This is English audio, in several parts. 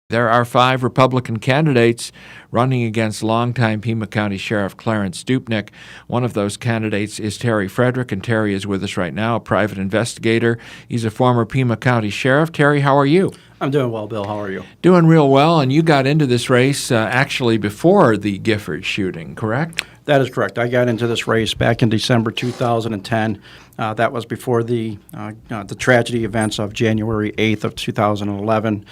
There are 5 Republican candidates running against longtime Pima County Sheriff Clarence Stupnick. One of those candidates is Terry Fredrick, and Terry is with us right now, a private investigator. He's a former Pima County Sheriff. Terry, how are you? I'm doing well, Bill. How are you? Doing real well, and you got into this race actually before the Gifford shooting, correct? That is correct. I got into this race back in December 2010. That was before the tragedy events of January 8th of 2011.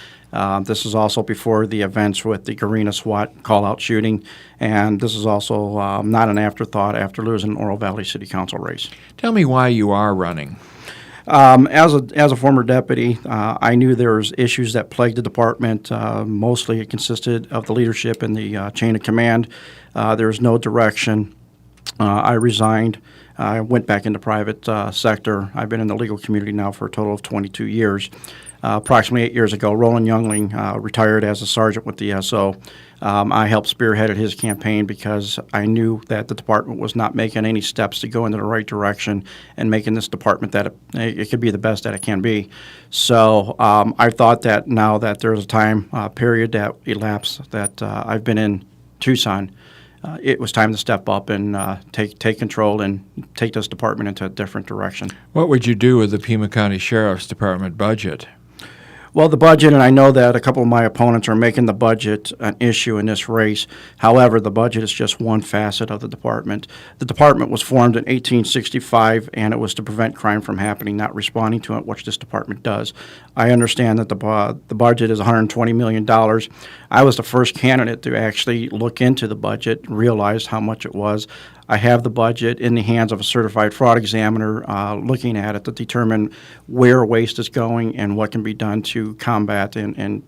This is also before the events with the Garena SWAT call-out shooting, and this is also not an afterthought after losing an Oro Valley City Council race. Tell me why you are running. As a former deputy, I knew there was issues that plagued the department. Mostly it consisted of the leadership and the chain of command. There was no direction. I resigned. I went back into private sector. I've been in the legal community now for a total of 22 years. Approximately 8 years ago, Roland Youngling retired as a sergeant with the SO. I helped spearheaded his campaign because I knew that the department was not making any steps to go into the right direction and making this department that it could be the best that it can be. So I thought that now that there's a time period that elapsed that I've been in Tucson, it was time to step up and take control and take this department into a different direction. What would you do with the Pima County Sheriff's Department budget? Well, the budget, and I know that a couple of my opponents are making the budget an issue in this race. However, the budget is just one facet of the department. The department was formed in 1865, and it was to prevent crime from happening, not responding to it, which this department does. I understand that the budget is $120 million. I was the first candidate to actually look into the budget, realized how much it was. I have the budget in the hands of a certified fraud examiner looking at it to determine where waste is going and what can be done to combat and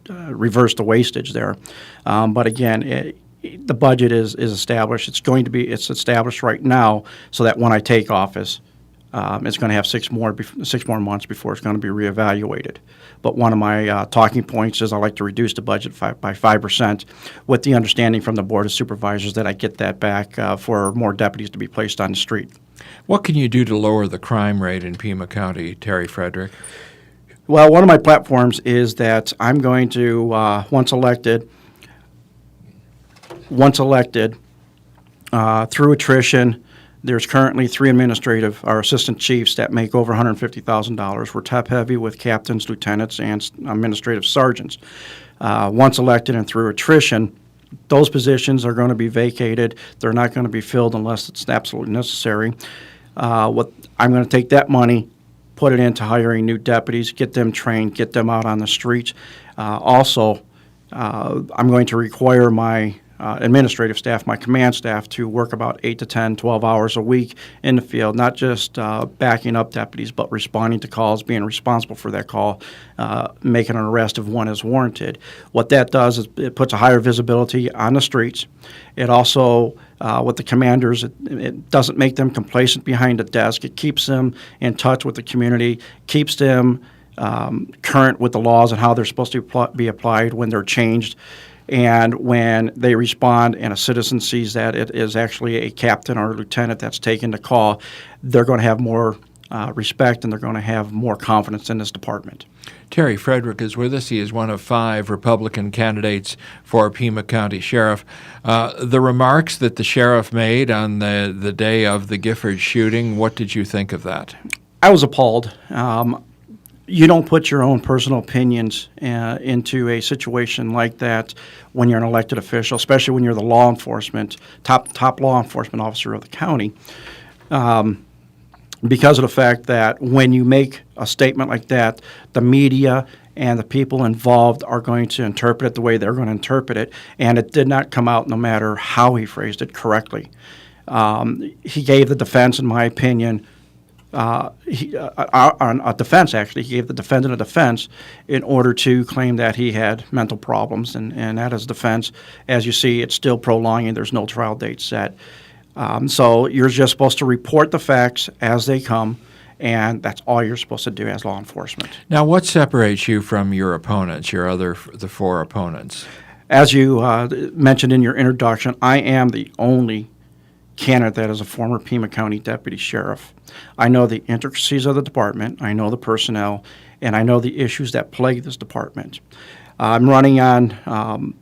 reverse the wastage there. But again, the budget is established. It's established right now so that when I take office, it's going to have six more months before it's going to be reevaluated. But one of my talking points is I like to reduce the budget by 5% with the understanding from the Board of Supervisors that I get that back for more deputies to be placed on the street. What can you do to lower the crime rate in Pima County, Terry Fredrick? Well, one of my platforms is that I'm going to, once elected, through attrition. There's currently 3 assistant chiefs that make over $150,000. We're top-heavy with captains, lieutenants, and administrative sergeants. Once elected and through attrition, those positions are going to be vacated. They're not going to be filled unless it's absolutely necessary. I'm going to take that money, put it into hiring new deputies, get them trained, get them out on the streets. Also, I'm going to require my administrative staff, my command staff, to work about 8 to 10, 12 hours a week in the field, not just backing up deputies, but responding to calls, being responsible for that call, making an arrest if one is warranted. What that does is it puts a higher visibility on the streets. It also, with the commanders, it doesn't make them complacent behind a desk. It keeps them in touch with the community, keeps them current with the laws and how they're supposed to be applied when they're changed. And when they respond and a citizen sees that it is actually a captain or a lieutenant that's taking the call, they're going to have more respect and they're going to have more confidence in this department. Terry Fredrick is with us. He is one of 5 Republican candidates for Pima County Sheriff. The remarks that the sheriff made on the day of the Gifford shooting, what did you think of that? I was appalled. You don't put your own personal opinions into a situation like that when you're an elected official, especially when you're the law enforcement, top law enforcement officer of the county, because of the fact that when you make a statement like that, the media and the people involved are going to interpret it the way they're going to interpret it, and it did not come out no matter how he phrased it correctly. He gave the defense, in my opinion, on a defense, actually. He gave the defendant a defense in order to claim that he had mental problems, and that is defense. As you see, it's still prolonging. There's no trial date set. So you're just supposed to report the facts as they come, and that's all you're supposed to do as law enforcement. Now, what separates you from your opponents, the 4 opponents? As you mentioned in your introduction, I am the only candidate that is a former Pima County deputy sheriff. I know the intricacies of the department, I know the personnel, and I know the issues that plague this department. I'm running on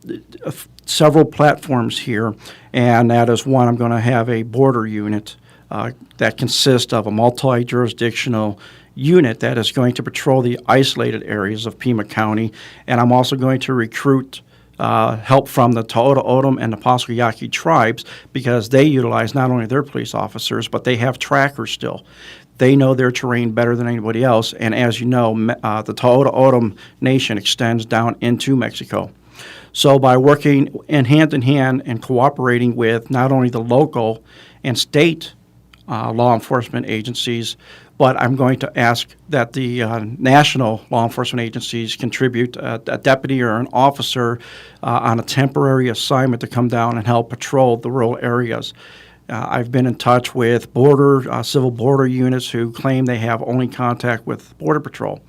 several platforms here, and that is one, I'm going to have a border unit that consists of a multi-jurisdictional unit that is going to patrol the isolated areas of Pima County, and I'm also going to recruit help from the Tohono O'odham and the Pasco Yaqui tribes, because they utilize not only their police officers, but they have trackers still. They know their terrain better than anybody else, and as you know, the Tohono O'odham Nation extends down into Mexico. So by working hand in hand and cooperating with not only the local and state law enforcement agencies, but I'm going to ask that the national law enforcement agencies contribute a deputy or an officer on a temporary assignment to come down and help patrol the rural areas. I've been in touch with civil border units who claim they have only contact with Border Patrol.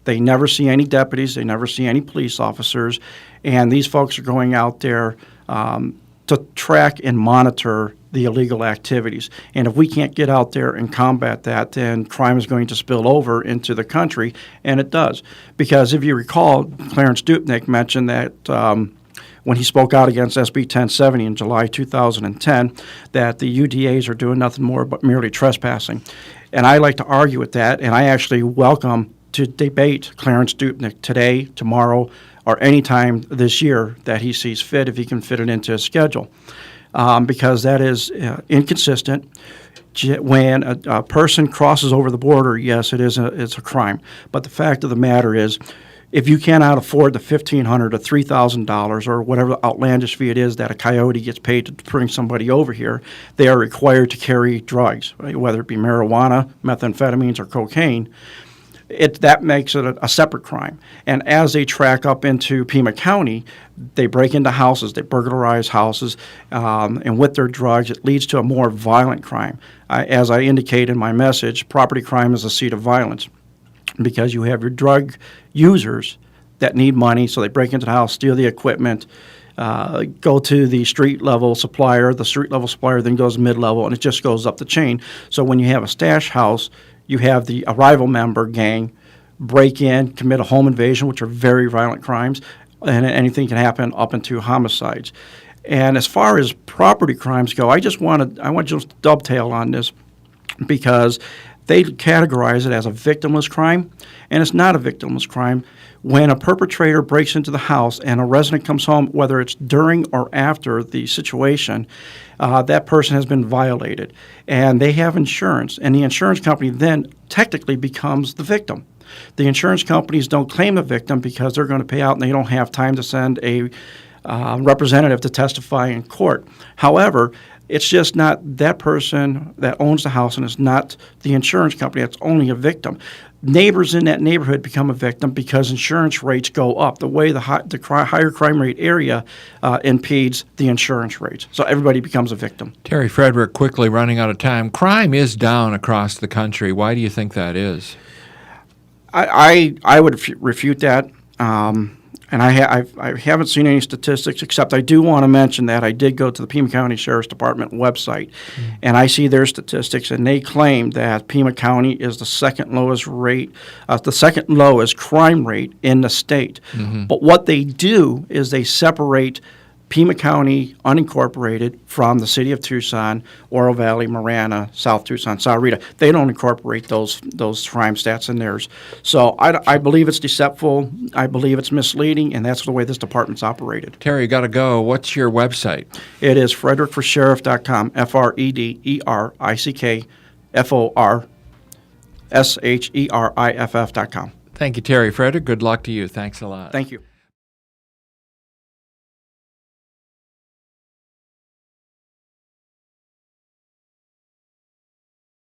They never see any deputies, they never see any police officers, and these folks are going out there to track and monitor the illegal activities. And if we can't get out there and combat that, then crime is going to spill over into the country, and it does. Because if you recall, Clarence Dupnick mentioned that when he spoke out against SB 1070 in July 2010, that the UDAs are doing nothing more but merely trespassing. And I like to argue with that, and I actually welcome to debate Clarence Dupnick today, tomorrow, or any time this year that he sees fit, if he can fit it into his schedule. Because that is inconsistent. When a person crosses over the border, yes, it's a crime. But the fact of the matter is, if you cannot afford the $1,500 to $3,000 or whatever outlandish fee it is that a coyote gets paid to bring somebody over here, they are required to carry drugs, right? Whether it be marijuana, methamphetamines, or cocaine. That makes it a separate crime. And as they track up into Pima County, they break into houses, they burglarize houses, and with their drugs, it leads to a more violent crime. As I indicate in my message, property crime is a seat of violence, because you have your drug users that need money, so they break into the house, steal the equipment, go to the street-level supplier. The street-level supplier then goes mid-level, and it just goes up the chain. So when you have a stash house, you have the arrival member gang break in, commit a home invasion, which are very violent crimes, and anything can happen up into homicides. And as far as property crimes go, I want to just dovetail on this, because they categorize it as a victimless crime, and it's not a victimless crime. When a perpetrator breaks into the house and a resident comes home, whether it's during or after the situation, that person has been violated, and they have insurance, and the insurance company then technically becomes the victim. The insurance companies don't claim the victim because they're going to pay out, and they don't have time to send a representative to testify in court. However, it's just not that person that owns the house, and it's not the insurance company that's only a victim. Neighbors in that neighborhood become a victim because insurance rates go up. The way the higher crime rate area impedes the insurance rates. So everybody becomes a victim. Terry Fredrick, quickly running out of time. Crime is down across the country. Why do you think that is? I would refute that. And I haven't seen any statistics, except I do want to mention that I did go to the Pima County Sheriff's Department website, and I see their statistics, and they claim that Pima County is the second lowest crime rate in the state. But what they do is they separate Pima County unincorporated from the city of Tucson, Oro Valley, Marana, South Tucson, Sahuarita. They don't incorporate those crime stats in theirs. So I believe it's deceitful. I believe it's misleading, and that's the way this department's operated. Terry, you got to go. What's your website? It is frederickforsheriff.com, FREDERICKFORSHERIFF.com. Thank you, Terry Fredrick. Good luck to you. Thanks a lot. Thank you.